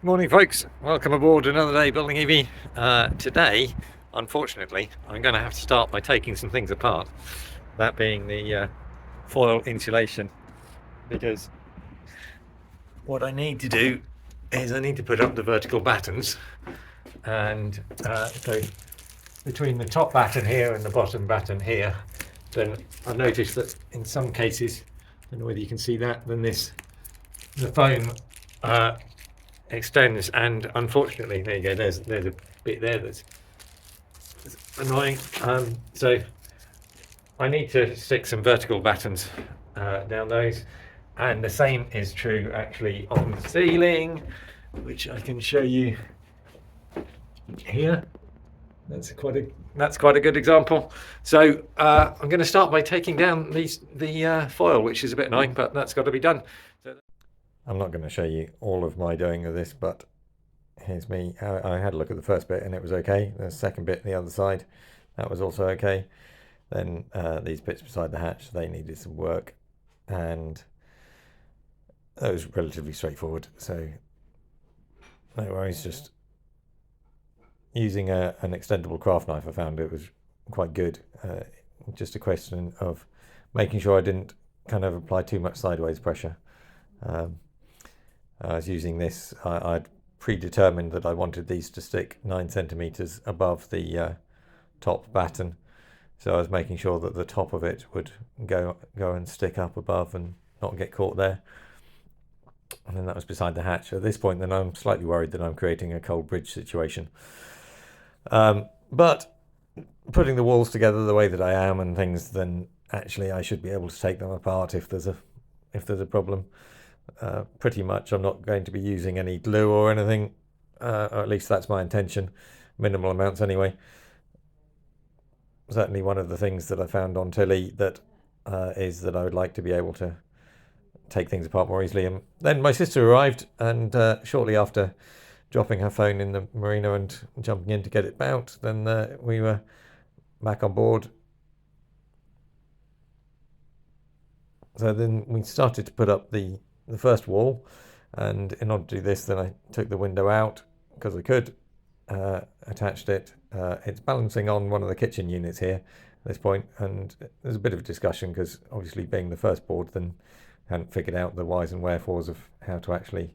Morning folks, welcome aboard another day building EV. Today, unfortunately, I'm going to have to start by taking some things apart, that being the foil insulation, because what I need to do is I need to put up the vertical battens, and so between the top batten here and the bottom batten here, then I've noticed that in some cases, I don't know whether you can see that, then the foam extends, and unfortunately, there you go, there's a bit there that's annoying. So I need to stick some vertical battens down those, and the same is true actually on the ceiling, which I can show you here. That's quite a good example. So I'm going to start by taking down the foil, which is a bit annoying, but that's got to be done. So I'm not going to show you all of my doing of this, but here's me. I had a look at the first bit and it was okay. The second bit, the other side, that was also okay. Then these bits beside the hatch, they needed some work, and that was relatively straightforward. So no worries, just using an extendable craft knife, I found it was quite good. Just a question of making sure I didn't kind of apply too much sideways pressure. I was using this, I'd predetermined that I wanted these to stick 9 centimeters above the top batten. So I was making sure that the top of it would go and stick up above and not get caught there. And then that was beside the hatch. At this point, then I'm slightly worried that I'm creating a cold bridge situation. But putting the walls together the way that I am and things, then actually I should be able to take them apart if there's a problem. Pretty much I'm not going to be using any glue or anything, or at least that's my intention, minimal amounts anyway. Certainly one of the things that I found on telly that is that I would like to be able to take things apart more easily. And then my sister arrived, and shortly after dropping her phone in the marina and jumping in to get it out, then we were back on board. So then we started to put up the first wall, and in order to do this, then I took the window out because I could, attached it. It's balancing on one of the kitchen units here at this point, and there's a bit of a discussion because obviously being the first board, then hadn't figured out the whys and wherefores of how to actually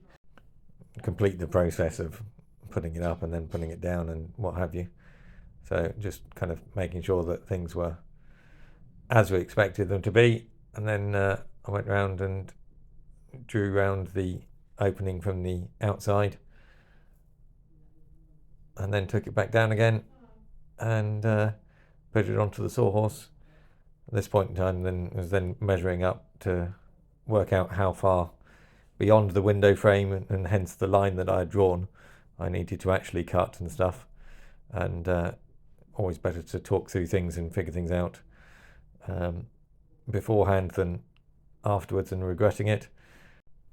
complete the process of putting it up and then putting it down and what have you. So just kind of making sure that things were as we expected them to be, and then I went round and drew round the opening from the outside, and then took it back down again and put it onto the sawhorse. At this point in time, then was then measuring up to work out how far beyond the window frame, and hence the line that I had drawn, I needed to actually cut and stuff. And always better to talk through things and figure things out beforehand than afterwards and regretting it.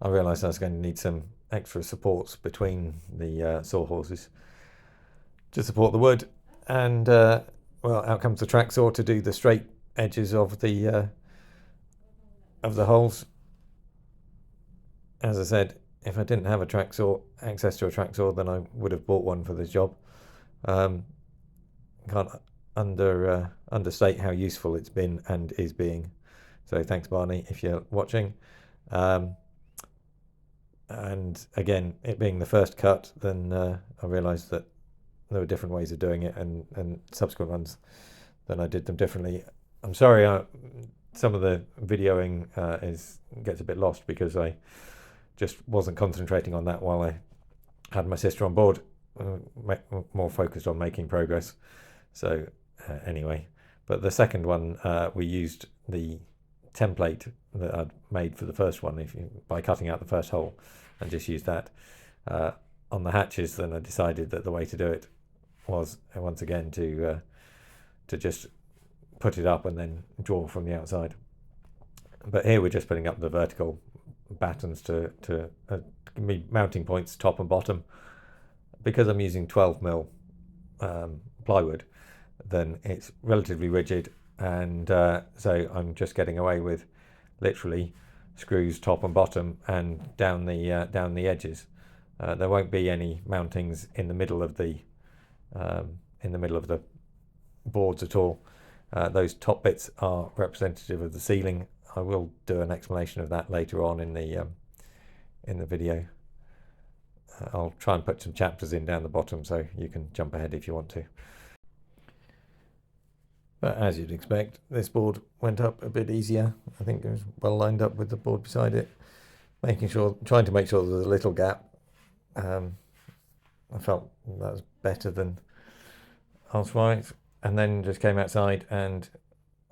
I realised I was going to need some extra supports between the sawhorses to support the wood, and well, out comes the track saw to do the straight edges of the holes. As I said, if I didn't have access to a track saw, then I would have bought one for this job. Can't understate how useful it's been and is being. So thanks, Barney, if you're watching. And again, it being the first cut, then I realised that there were different ways of doing it, and subsequent ones, then I did them differently. I'm sorry, some of the videoing gets a bit lost because I just wasn't concentrating on that while I had my sister on board, more focused on making progress. So anyway, but the second one, we used the template that I'd made for the first one by cutting out the first hole, and just used that on the hatches. Then I decided that the way to do it was once again to just put it up and then draw from the outside. But here we're just putting up the vertical battens to be mounting points top and bottom. Because I'm using 12mm plywood, then it's relatively rigid, and so I'm just getting away with literally screws top and bottom and down the edges. There won't be any mountings in the middle of the boards at all. Those top bits are representative of the ceiling. I will do an explanation of that later on in the video. I'll try and put some chapters in down the bottom so you can jump ahead if you want to. But as you'd expect, this board went up a bit easier. I think it was well lined up with the board beside it, trying to make sure there was a little gap. I felt that was better than elsewhere, and then just came outside, and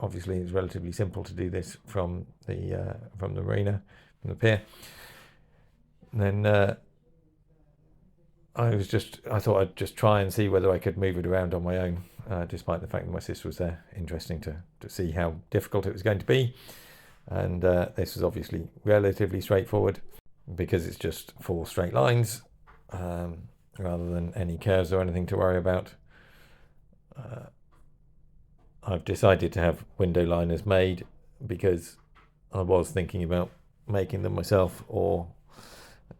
obviously it's relatively simple to do this from the marina, from the pier. And then I thought I'd just try and see whether I could move it around on my own, despite the fact that my sister was there. Interesting to see how difficult it was going to be. And this was obviously relatively straightforward because it's just 4 straight lines rather than any curves or anything to worry about. I've decided to have window liners made because I was thinking about making them myself or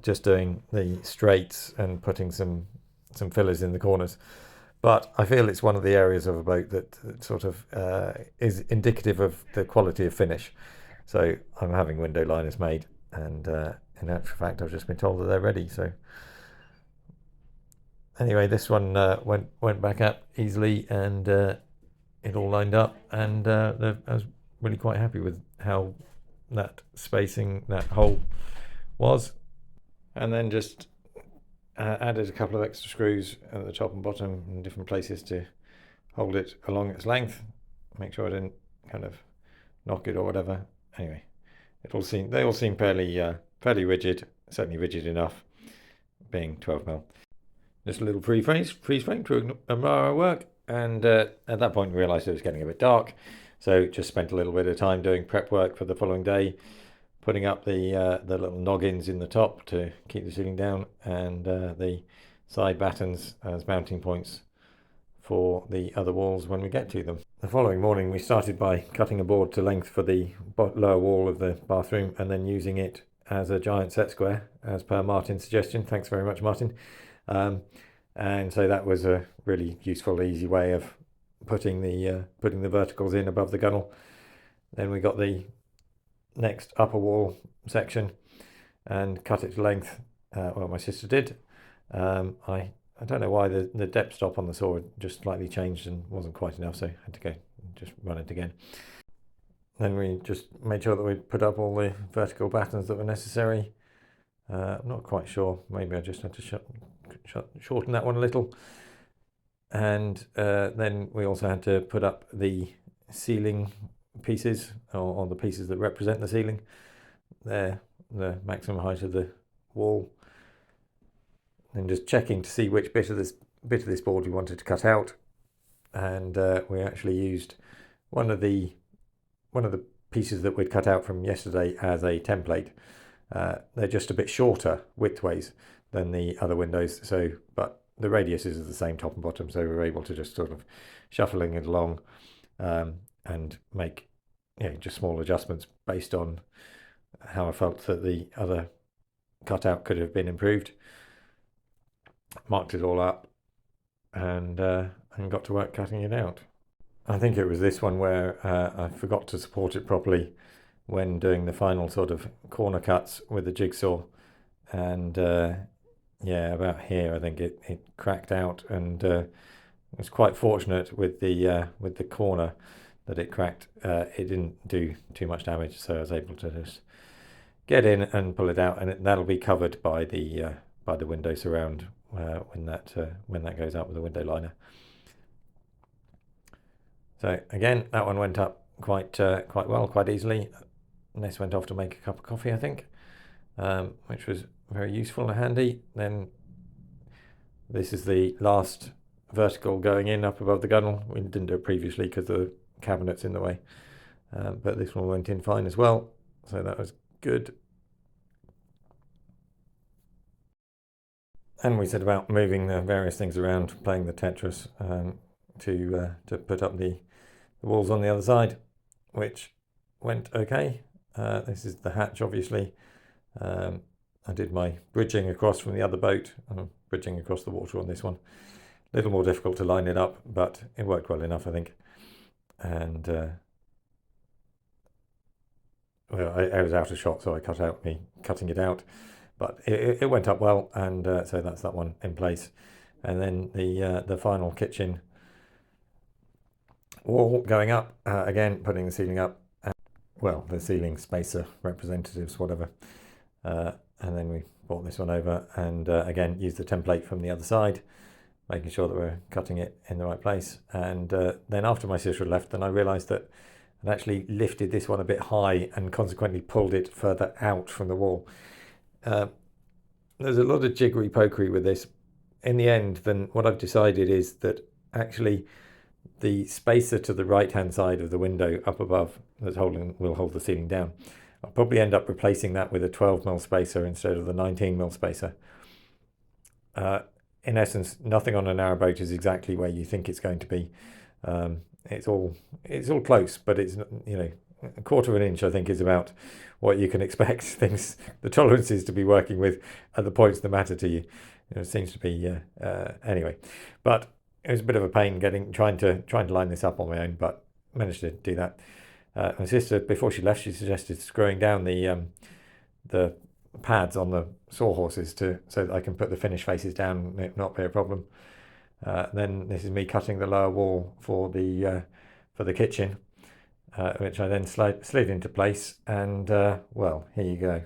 just doing the straights and putting some fillers in the corners. But I feel it's one of the areas of a boat that sort of is indicative of the quality of finish. So I'm having window liners made, and in actual fact I've just been told that they're ready. So anyway, this one went back up easily, and it all lined up, and I was really quite happy with how that spacing, that hole was. And then just added a couple of extra screws at the top and bottom in different places to hold it along its length, make sure I didn't kind of knock it or whatever. Anyway, they all seem fairly rigid, certainly rigid enough, being 12mm. Just a little freeze frame to admire our work, and at that point realised it was getting a bit dark, so just spent a little bit of time doing prep work for the following day, putting up the little noggins in the top to keep the ceiling down, and the side battens as mounting points for the other walls when we get to them. The following morning we started by cutting a board to length for the lower wall of the bathroom, and then using it as a giant set square as per Martin's suggestion. Thanks very much, Martin. And so that was a really useful, easy way of putting the verticals in above the gunnel. Then we got the next upper wall section and cut it to length. Well, my sister did. I don't know why the depth stop on the saw just slightly changed and wasn't quite enough, so I had to go and just run it again. Then we just made sure that we put up all the vertical battens that were necessary. I'm not quite sure. Maybe I just had to shorten that one a little. And then we also had to put up the ceiling pieces, or the pieces that represent the ceiling. They're the maximum height of the wall. And just checking to see which bit of this board we wanted to cut out. And we actually used one of the pieces that we'd cut out from yesterday as a template. They're just a bit shorter widthways than the other windows, but the radiuses are the same top and bottom, so we were able to just sort of shuffling it along and make just small adjustments based on how I felt that the other cutout could have been improved. Marked it all up and got to work cutting it out. I think it was this one where I forgot to support it properly when doing the final sort of corner cuts with the jigsaw, and about here I think it cracked out, and it was quite fortunate with the corner that it cracked. It didn't do too much damage, so I was able to just get in and pull it out, and that'll be covered by the window surround when that goes up with the window liner. So again, that one went up quite well, quite easily. Ness went off to make a cup of coffee, I think, which was very useful and handy. Then this is the last vertical going in up above the gunnel. We didn't do it previously because the cabinet's in the way, but this one went in fine as well, so that was good. And we set about moving the various things around, playing the Tetris to put up the walls on the other side, which went okay. This is the hatch, obviously. I did my bridging across from the other boat, and I'm bridging across the water on this one. A little more difficult to line it up, but it worked well enough, I think. And well, I was out of shot, so I cut out me cutting it out, but it went up well, and so that's that one in place. And then the final kitchen wall going up, again putting the ceiling up, well, the ceiling spacer representatives, whatever. And then we brought this one over and again used the template from the other side, making sure that we're cutting it in the right place. And then after my sister left, then I realised that I'd actually lifted this one a bit high and consequently pulled it further out from the wall. There's a lot of jiggery pokery with this. In the end, then what I've decided is that actually the spacer to the right hand side of the window up above that's will hold the ceiling down. I'll probably end up replacing that with a 12mm spacer instead of the 19mm spacer. In essence, nothing on a narrowboat is exactly where you think it's going to be. It's all close, but it's, you know, a quarter of an inch I think is about what you can expect things, the tolerances to be working with at the points that matter to you. It seems to be anyway. But it was a bit of a pain trying to line this up on my own, but managed to do that. My sister, before she left, she suggested screwing down the pads on the sawhorses so that I can put the finish faces down and it not be a problem. Then this is me cutting the lower wall for the kitchen, which I then slid into place, and well, here you go.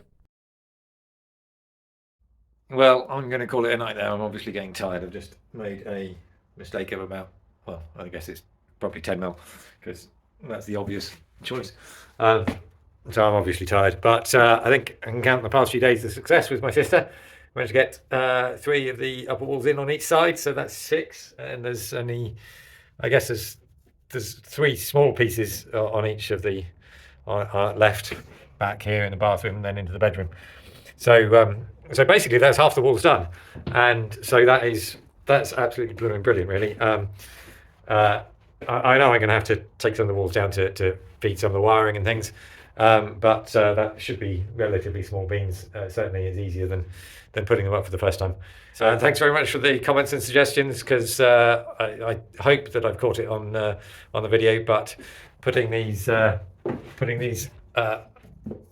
Well, I'm going to call it a night now. I'm obviously getting tired. I've just made a mistake of about, well, I guess it's probably 10mm, because that's the obvious choice. So I'm obviously tired, but I think I can count the past few days as success with my sister. Managed to get 3 of the upper walls in on each side, so that's 6, and there's only, I guess there's 3 small pieces on each of the left back here in the bathroom and then into the bedroom. So so basically that's half the walls done, and so that's absolutely blooming brilliant, really. I know I'm going to have to take some of the walls down to feed some of the wiring and things, but that should be relatively small beams. Certainly is easier than putting them up for the first time. So thanks very much for the comments and suggestions, because I hope that I've caught it on the video. But putting these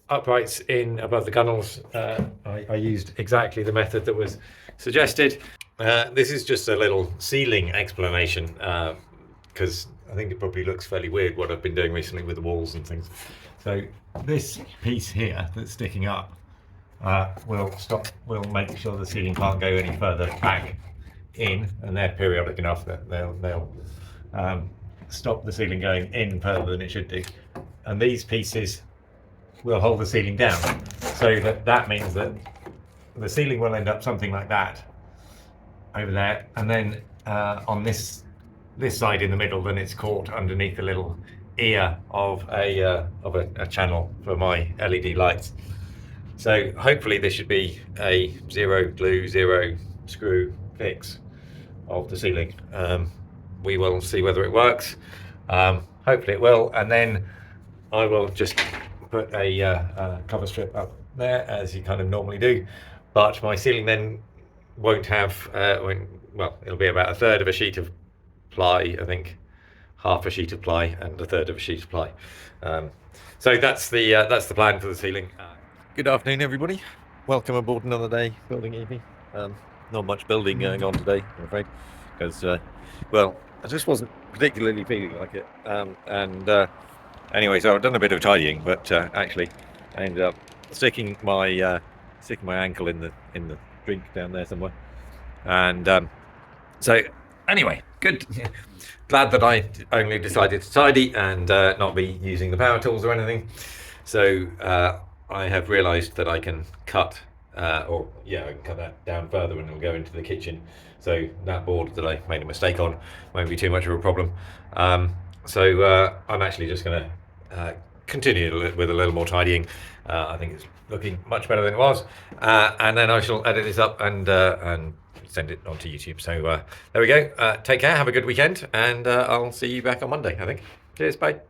uprights in above the gunnels, I used exactly the method that was suggested. This is just a little ceiling explanation, because I think it probably looks fairly weird what I've been doing recently with the walls and things. So this piece here that's sticking up will make sure the ceiling can't go any further back in, and they're periodic enough that they'll stop the ceiling going in further than it should do. And these pieces will hold the ceiling down, so that means that the ceiling will end up something like that over there, and then on this side in the middle, then it's caught underneath a little ear of a channel for my LED lights. So hopefully this should be a 0 glue, 0 screw fix of the ceiling. We will see whether it works. Hopefully it will, and then I will just put a cover strip up there as you kind of normally do. But my ceiling then won't have, well, it'll be about 1/3 of a sheet of ply, I think, half a sheet of ply and 1/3 of a sheet of ply. So that's the plan for the ceiling. Good afternoon, everybody. Welcome aboard another day building evening. Not much building going on today, I'm afraid, because well, I just wasn't particularly feeling like it. Anyway, so I've done a bit of tidying, but actually I ended up sticking my ankle in the drink down there somewhere, and so anyway, good. Glad that I only decided to tidy and not be using the power tools or anything. So I have realised that I can cut, I can cut that down further and it'll go into the kitchen. So that board that I made a mistake on won't be too much of a problem. So I'm actually just going to continue with a little more tidying. I think it's looking much better than it was, and then I shall edit this up and send it onto YouTube. So there we go. Take care, have a good weekend, and I'll see you back on Monday, I think. Cheers, bye.